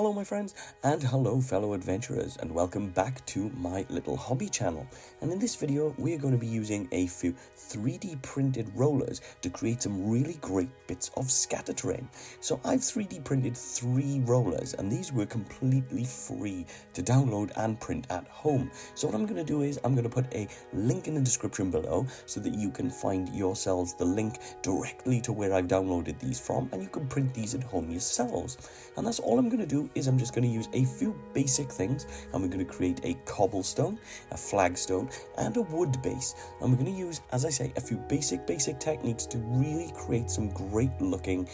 Hello my friends, and hello fellow adventurers, and welcome back to my little hobby channel. And in this video we are going to be using a few 3D printed rollers to create some really great bits of scatter terrain. So I've 3D printed 3 rollers, and these were completely free to download and print at home. So what I'm going to do is I'm going to put a link in the description below so that you can find yourselves the link directly to where I've downloaded these from, and you can print these at home yourselves. And that's all I'm going to do is I'm just going to use a few basic things, and we're going to create a cobblestone, a flagstone, and a wood base. And we're going to use, as I say, a few basic techniques to really create some great looking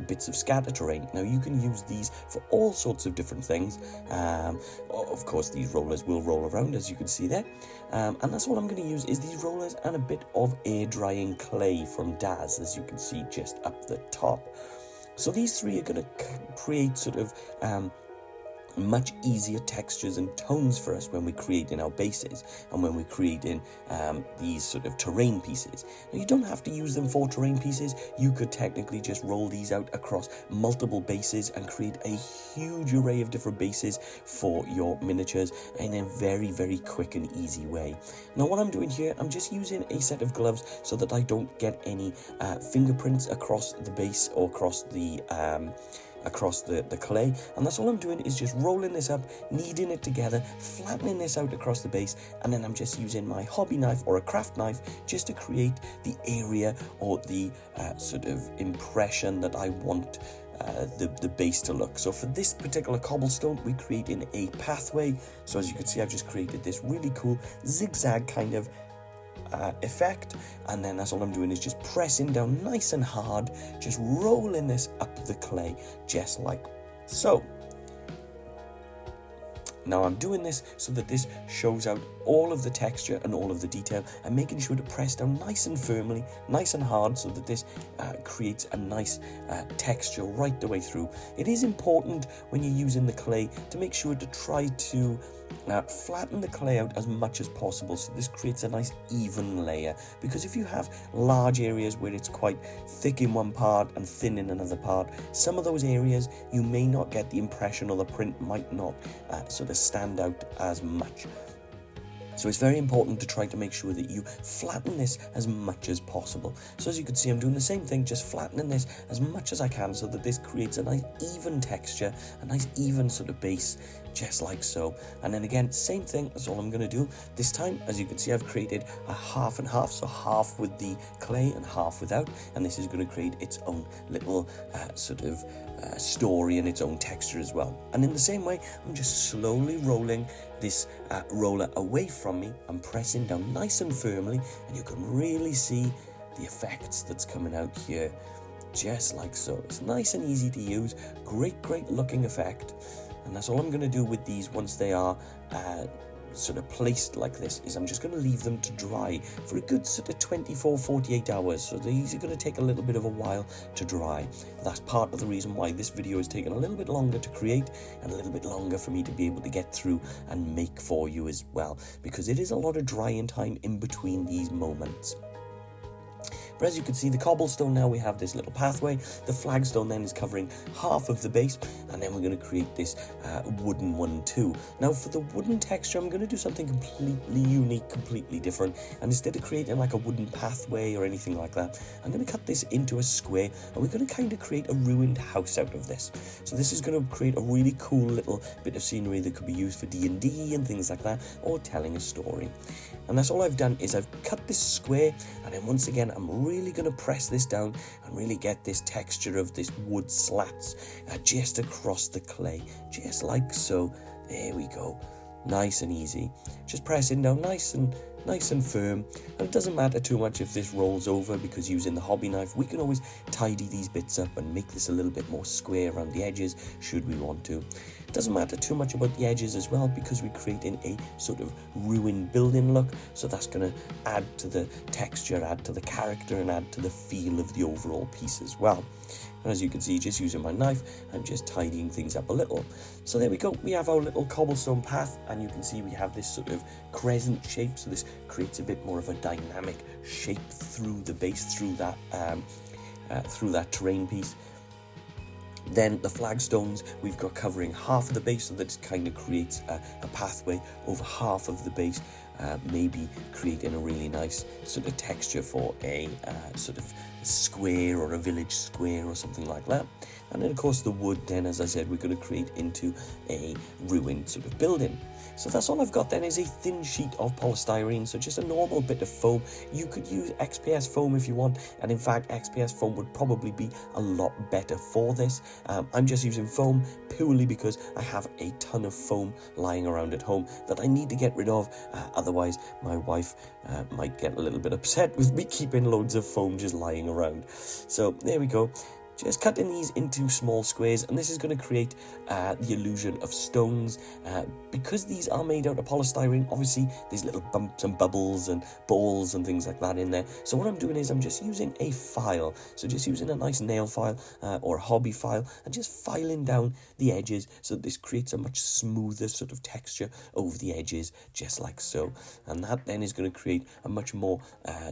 bits of scatter terrain. Now you can use these for all sorts of different things. Of course these rollers will roll around, as you can see there. And that's all I'm going to use is these rollers and a bit of air drying clay from Daz, as you can see just up the top. So these 3 are going to create sort of much easier textures and tones for us when we create in our bases and when we create in these sort of terrain pieces. Now you don't have to use them for terrain pieces. You could technically just roll these out across multiple bases and create a huge array of different bases for your miniatures in a very quick and easy way. Now what I'm doing here, I'm just using a set of gloves so that I don't get any fingerprints across the base or across the clay. And that's all I'm doing is just rolling this up, kneading it together, flattening this out across the base, and then I'm just using my hobby knife or a craft knife just to create the area or the sort of impression that I want the base to look. So for this particular cobblestone, we create in a pathway. So as you can see, I've just created this really cool zigzag kind of effect, and then that's all I'm doing is just pressing down nice and hard, just rolling this up the clay just like so. Now I'm doing this so that this shows out all of the texture and all of the detail, and making sure to press down nice and firmly, nice and hard, so that this creates a nice texture right the way through. It is important when you're using the clay to make sure to try to flatten the clay out as much as possible, so this creates a nice even layer, because if you have large areas where it's quite thick in one part and thin in another part, some of those areas you may not get the impression, or the print might not sort of stand out as much. So it's very important to try to make sure that you flatten this as much as possible. So as you can see, I'm doing the same thing, just flattening this as much as I can so that this creates a nice even texture, a nice even sort of base, just like so. And then again, same thing, that's all I'm going to do. This time, as you can see, I've created a half and half, so half with the clay and half without, and this is going to create its own little sort of story and its own texture as well. And in the same way, I'm just slowly rolling this roller away from me. I'm pressing down nice and firmly, and you can really see the effects that's coming out here, just like so. It's nice and easy to use, great looking effect. And that's all I'm going to do with these once they are sort of placed like this, is I'm just going to leave them to dry for a good sort of 24-48 hours. So these are going to take a little bit of a while to dry. That's part of the reason why this video has taken a little bit longer to create and a little bit longer for me to be able to get through and make for you as well, because it is a lot of drying time in between these moments. But as you can see, the cobblestone, now we have this little pathway. The flagstone then is covering half of the base, and then we're going to create this wooden one too. Now for the wooden texture, I'm going to do something completely unique, completely different. And instead of creating like a wooden pathway or anything like that, I'm going to cut this into a square, and we're going to kind of create a ruined house out of this. So this is going to create a really cool little bit of scenery that could be used for D&D and things like that, or telling a story. And that's all I've done, is I've cut this square, and then once again I'm really going to press this down and really get this texture of this wood slats just across the clay, just like so. There we go, nice and easy, just pressing down nice and firm. And it doesn't matter too much if this rolls over, because using the hobby knife we can always tidy these bits up and make this a little bit more square around the edges should we want to. It doesn't matter too much about the edges as well, because we're creating a sort of ruined building look, so that's going to add to the texture, add to the character, and add to the feel of the overall piece as well. And as you can see, just using my knife, I'm just tidying things up a little. So there we go, we have our little cobblestone path, and you can see we have this sort of crescent shape, so this creates a bit more of a dynamic shape through the base, through that terrain piece. Then the flagstones we've got covering half of the base, so that it kind of creates a pathway over half of the base, maybe creating a really nice sort of texture for a sort of square or a village square or something like that. And then of course the wood then, as I said, we're going to create into a ruined sort of building. So that's all I've got then, is a thin sheet of polystyrene, so just a normal bit of foam. You could use XPS foam if you want, and in fact XPS foam would probably be a lot better for this. I'm just using foam purely because I have a ton of foam lying around at home that I need to get rid of, otherwise my wife might get a little bit upset with me keeping loads of foam just lying around. So there we go. Just cutting these into small squares, and this is going to create the illusion of stones. Because these are made out of polystyrene, obviously there's little bumps and bubbles and balls and things like that in there. So what I'm doing is I'm just using a file. So just using a nice nail file or a hobby file, and just filing down the edges so that this creates a much smoother sort of texture over the edges, just like so. And that then is going to create a much more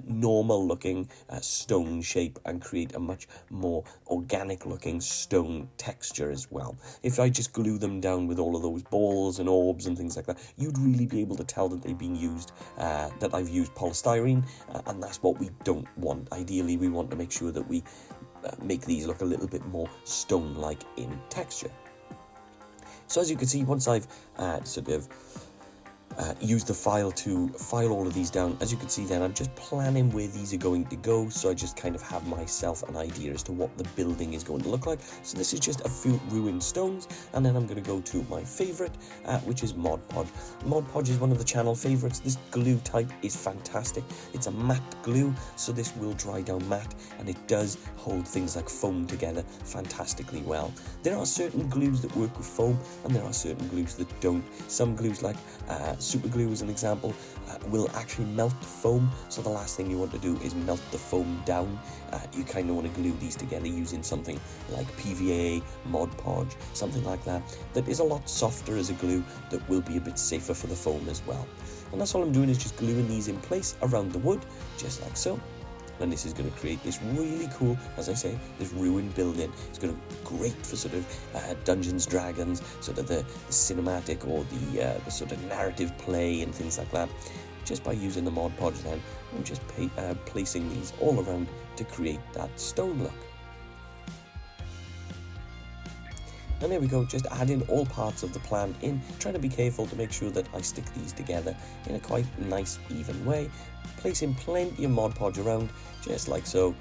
normal looking stone shape, and create a much more organic looking stone texture as well. If I just glue them down with all of those balls and orbs and things like that, you'd really be able to tell that they've been used, that I've used polystyrene, and that's what we don't want. Ideally, we want to make sure that we make these look a little bit more stone-like in texture. So as you can see, once I've sort of use the file to file all of these down, as you can see then I'm just planning where these are going to go, so I just kind of have myself an idea as to what the building is going to look like. So this is just a few ruined stones, and then I'm going to go to my favourite, which is Mod Podge. Mod Podge is one of the channel favourites. This glue type is fantastic. It's a matte glue, so this will dry down matte, and it does hold things like foam together fantastically well. There are certain glues that work with foam, and there are certain glues that don't. Some glues, like super glue as an example, will actually melt the foam, so the last thing you want to do is melt the foam down. You kind of want to glue these together using something like PVA, Mod Podge, something like that, that is a lot softer as a glue, that will be a bit safer for the foam as well. And that's all I'm doing, is just gluing these in place around the wood, just like so. And this is going to create this really cool, as I say, this ruined building. It's going to be great for sort of Dungeons Dragons, sort of the cinematic or the sort of narrative play and things like that. Just by using the Mod Podge then, I'm just placing these all around to create that stone look. And there we go, just adding all parts of the plan in, trying to be careful to make sure that I stick these together in a quite nice, even way. Placing plenty of Mod Podge around, just like so,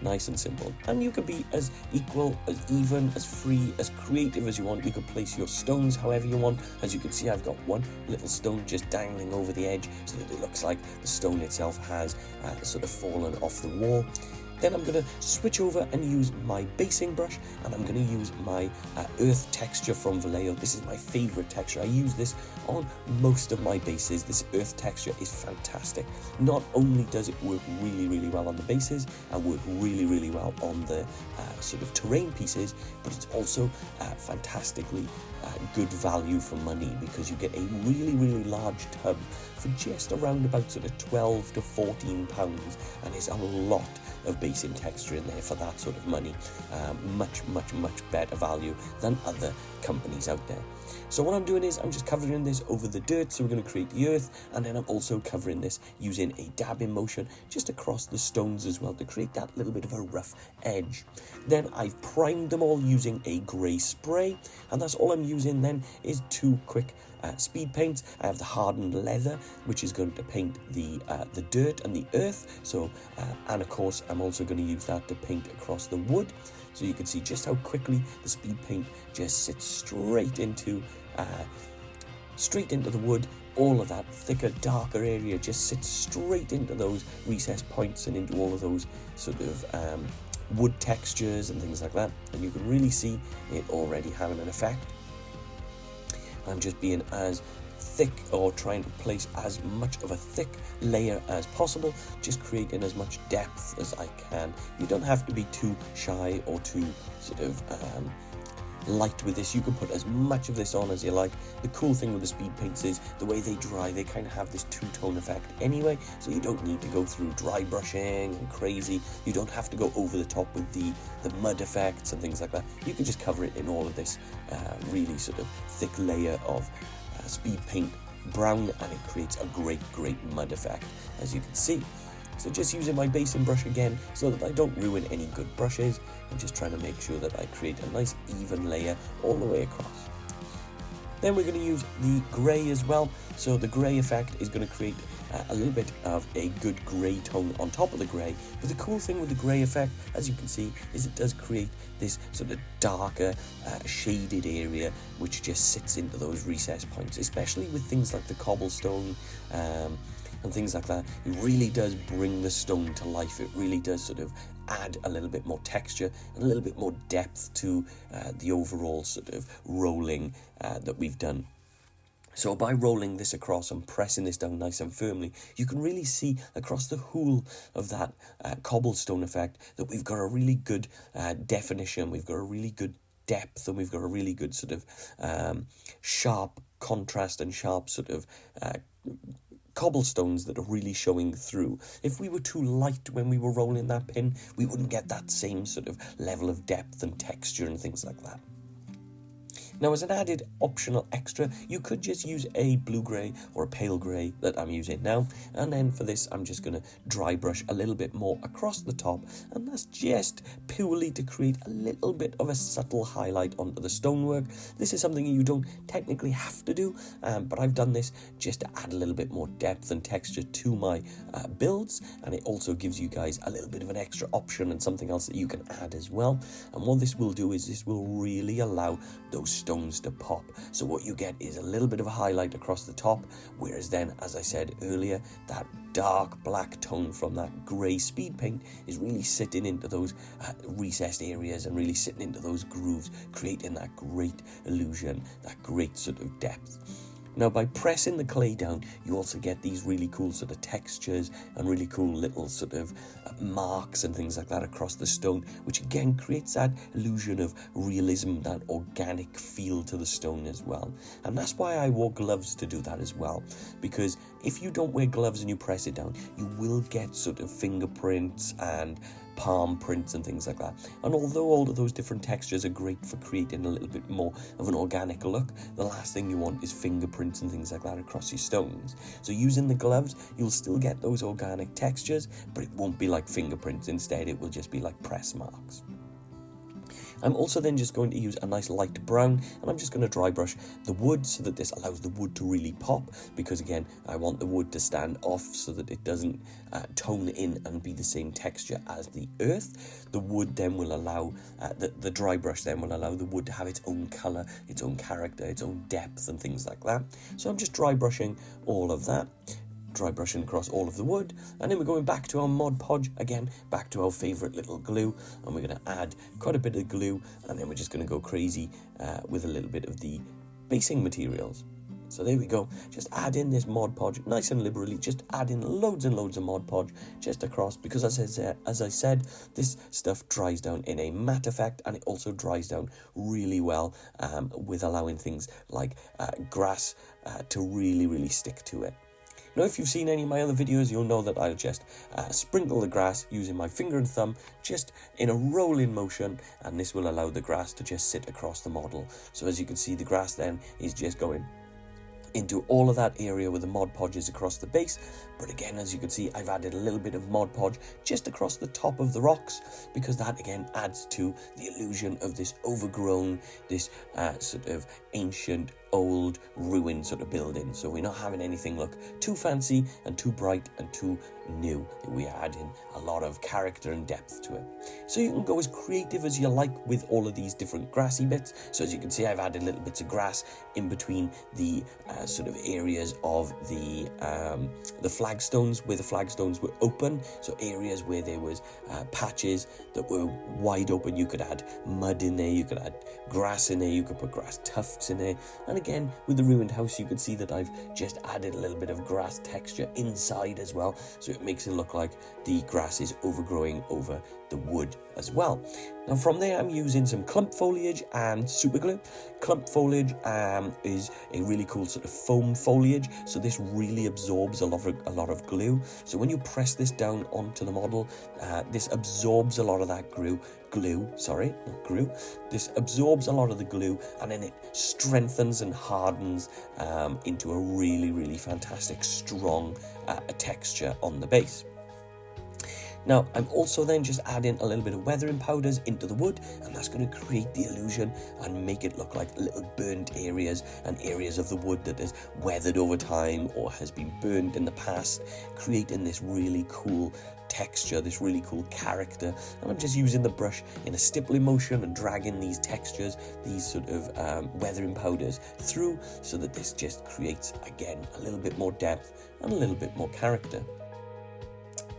nice and simple. And you could be as equal, as even, as free, as creative as you want. You could place your stones however you want. As you can see, I've got one little stone just dangling over the edge, so that it looks like the stone itself has sort of fallen off the wall. Then I'm going to switch over and use my basing brush, and I'm going to use my earth texture from Vallejo. This is my favourite texture. I use this on most of my bases. This earth texture is fantastic. Not only does it work really, really well on the bases and work really, really well on the sort of terrain pieces, but it's also fantastically good value for money, because you get a really, really large tub for just around about sort of 12 to 14 pounds, and there's a lot of basing texture in there for that sort of money. Much better value than other companies out there. So what I'm doing is I'm just covering this over the dirt, so we're going to create the earth, and then I'm also covering this using a dabbing motion just across the stones as well, to create that little bit of a rough edge. Then I've primed them all using a grey spray, and that's all I'm using then is 2 quick speed paints. I have the hardened leather, which is going to paint the dirt and the earth. So and of course I'm also going to use that to paint across the wood. So you can see just how quickly the speed paint just sits straight into the wood. All of that thicker, darker area just sits straight into those recessed points and into all of those sort of wood textures and things like that. And you can really see it already having an effect. I'm just being as thick, or trying to place as much of a thick layer as possible, just creating as much depth as I can. You don't have to be too shy or too sort of light with this. You can put as much of this on as you like. The cool thing with the speed paints is the way they dry, they kind of have this two-tone effect anyway, so you don't need to go through dry brushing and crazy. You don't have to go over the top with the mud effects and things like that. You can just cover it in all of this really sort of thick layer of speed paint brown, and it creates a great mud effect, as you can see. So just using my basing brush again so that I don't ruin any good brushes, and just trying to make sure that I create a nice even layer all the way across. Then we're going to use the grey as well. So the grey effect is going to create a little bit of a good grey tone on top of the grey. But the cool thing with the grey effect, as you can see, is it does create this sort of darker shaded area which just sits into those recess points, especially with things like the cobblestone and things like that. It really does bring the stone to life. It really does sort of add a little bit more texture and a little bit more depth to the overall sort of rolling that we've done. So by rolling this across and pressing this down nice and firmly, you can really see across the whole of that cobblestone effect that we've got a really good definition, we've got a really good depth, and we've got a really good sort of sharp contrast and sharp sort of cobblestones that are really showing through. If we were too light when we were rolling that pin, we wouldn't get that same sort of level of depth and texture and things like that. Now, as an added optional extra, you could just use a blue-grey or a pale grey that I'm using now. And then for this, I'm just going to dry brush a little bit more across the top. And that's just purely to create a little bit of a subtle highlight onto the stonework. This is something you don't technically have to do, but I've done this just to add a little bit more depth and texture to my builds. And it also gives you guys a little bit of an extra option and something else that you can add as well. And what this will do is this will really allow those stones to pop. So what you get is a little bit of a highlight across the top, whereas then, as I said earlier, that dark black tone from that grey speed paint is really sitting into those recessed areas and really sitting into those grooves, creating that great illusion, that great sort of depth. Now, by pressing the clay down, you also get these really cool sort of textures and really cool little sort of marks and things like that across the stone, which again creates that illusion of realism, that organic feel to the stone as well. And that's why I wore gloves to do that as well, because if you don't wear gloves and you press it down, you will get sort of fingerprints and palm prints and things like that. And although all of those different textures are great for creating a little bit more of an organic look, the last thing you want is fingerprints and things like that across your stones. So using the gloves, you'll still get those organic textures, but it won't be like fingerprints. Instead, it will just be like press marks. I'm also then just going to use a nice light brown, and I'm just going to dry brush the wood so that this allows the wood to really pop, because again, I want the wood to stand off so that it doesn't tone in and be the same texture as the earth. The wood then will allow, the dry brush then will allow the wood to have its own colour, its own character, its own depth and things like that. So I'm just dry brushing all of that. Dry brushing across all of the wood, and then we're going back to our Mod Podge again, back to our favourite little glue, and we're going to add quite a bit of glue, and then we're just going to go crazy with a little bit of the basing materials. So there we go, just add in this Mod Podge nice and liberally, just add in loads and loads of Mod Podge just across, because as I said, this stuff dries down in a matte effect, and it also dries down really well with allowing things like grass to really stick to it. Now, if you've seen any of my other videos, you'll know that I'll just sprinkle the grass using my finger and thumb just in a rolling motion, and this will allow the grass to just sit across the model. So as you can see, the grass then is just going into all of that area where the Mod Podge is across the base. But again, as you can see, I've added a little bit of Mod Podge just across the top of the rocks, because that again adds to the illusion of this overgrown, this sort of ancient, old, ruined sort of building. So we're not having anything look too fancy and too bright and too new. We are adding a lot of character and depth to it. So you can go as creative as you like with all of these different grassy bits. So as you can see, I've added little bits of grass in between the sort of areas of the flagstones, where the flagstones were open. So areas where there was patches that were wide open. You could add mud in there, you could add grass in there, you could put grass tufts in there. And again, with the ruined house, you can see that I've just added a little bit of grass texture inside as well, so it makes it look like the grass is overgrowing over the wood as well. Now from there, I'm using some clump foliage and super glue. Clump foliage is a really cool sort of foam foliage, so this really absorbs a lot of glue. So when you press this down onto the model, this absorbs a lot of that glue. This absorbs a lot of the glue, and then it strengthens and hardens into a really, really fantastic, strong texture on the base. Now, I'm also then just adding a little bit of weathering powders into the wood, and that's going to create the illusion and make it look like little burnt areas and areas of the wood that has weathered over time or has been burnt in the past, creating this really cool texture, this really cool character. And I'm just using the brush in a stippling motion and dragging these textures, these sort of weathering powders through, so that this just creates, again, a little bit more depth and a little bit more character.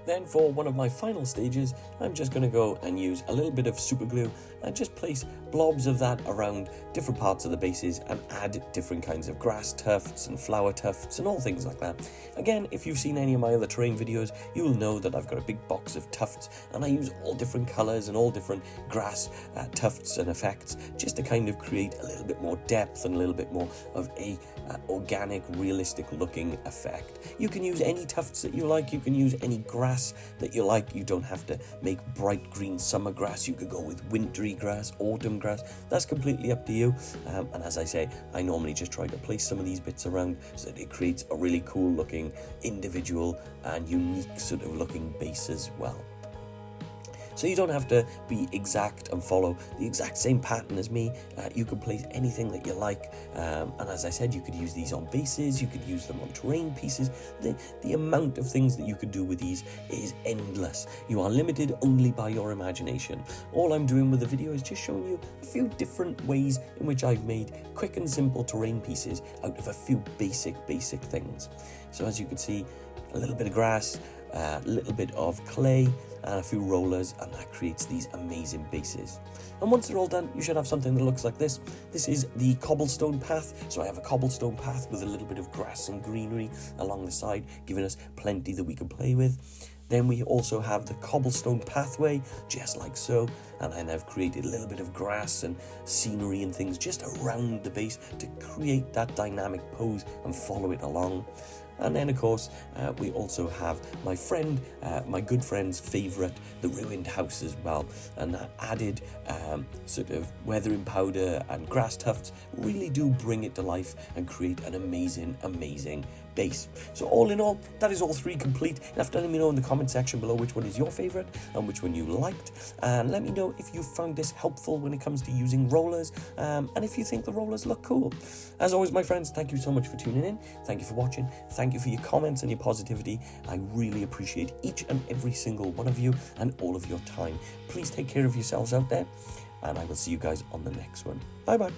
Then for one of my final stages, I'm just going to go and use a little bit of super glue and just place blobs of that around different parts of the bases and add different kinds of grass tufts and flower tufts and all things like that. Again, if you've seen any of my other terrain videos, you will know that I've got a big box of tufts, and I use all different colours and all different grass tufts and effects just to kind of create a little bit more depth and a little bit more of a organic, realistic looking effect. You can use any tufts that you like, you can use any grass that you like. You don't have to make bright green summer grass. You could go with wintry grass, autumn grass. That's completely up to you. And as I say, I normally just try to place some of these bits around so that it creates a really cool looking, individual and unique sort of looking base as well. So you don't have to be exact and follow the exact same pattern as me. You can place anything that you like. And as I said, you could use these on bases, you could use them on terrain pieces. The amount of things that you could do with these is endless. You are limited only by your imagination. All I'm doing with the video is just showing you a few different ways in which I've made quick and simple terrain pieces out of a few basic things. So as you can see, a little bit of grass, a little bit of clay, and a few rollers, and that creates these amazing bases. And once they're all done, you should have something that looks like this. This is the cobblestone path. So I have a cobblestone path with a little bit of grass and greenery along the side, giving us plenty that we can play with. Then we also have the cobblestone pathway, just like so, and then I've created a little bit of grass and scenery and things just around the base to create that dynamic pose and follow it along. And then, of course, we also have my good friend's favourite, the ruined house as well. And that added sort of weathering powder and grass tufts really do bring it to life and create an amazing base. So all in all, that is all three complete. You have to let me know in the comment section below which one is your favourite and which one you liked. And let me know if you found this helpful when it comes to using rollers, and if you think the rollers look cool. As always, my friends, thank you so much for tuning in. Thank you for watching. Thank you for your comments and your positivity. I really appreciate each and every single one of you and all of your time. Please take care of yourselves out there, and I will see you guys on the next one. Bye bye.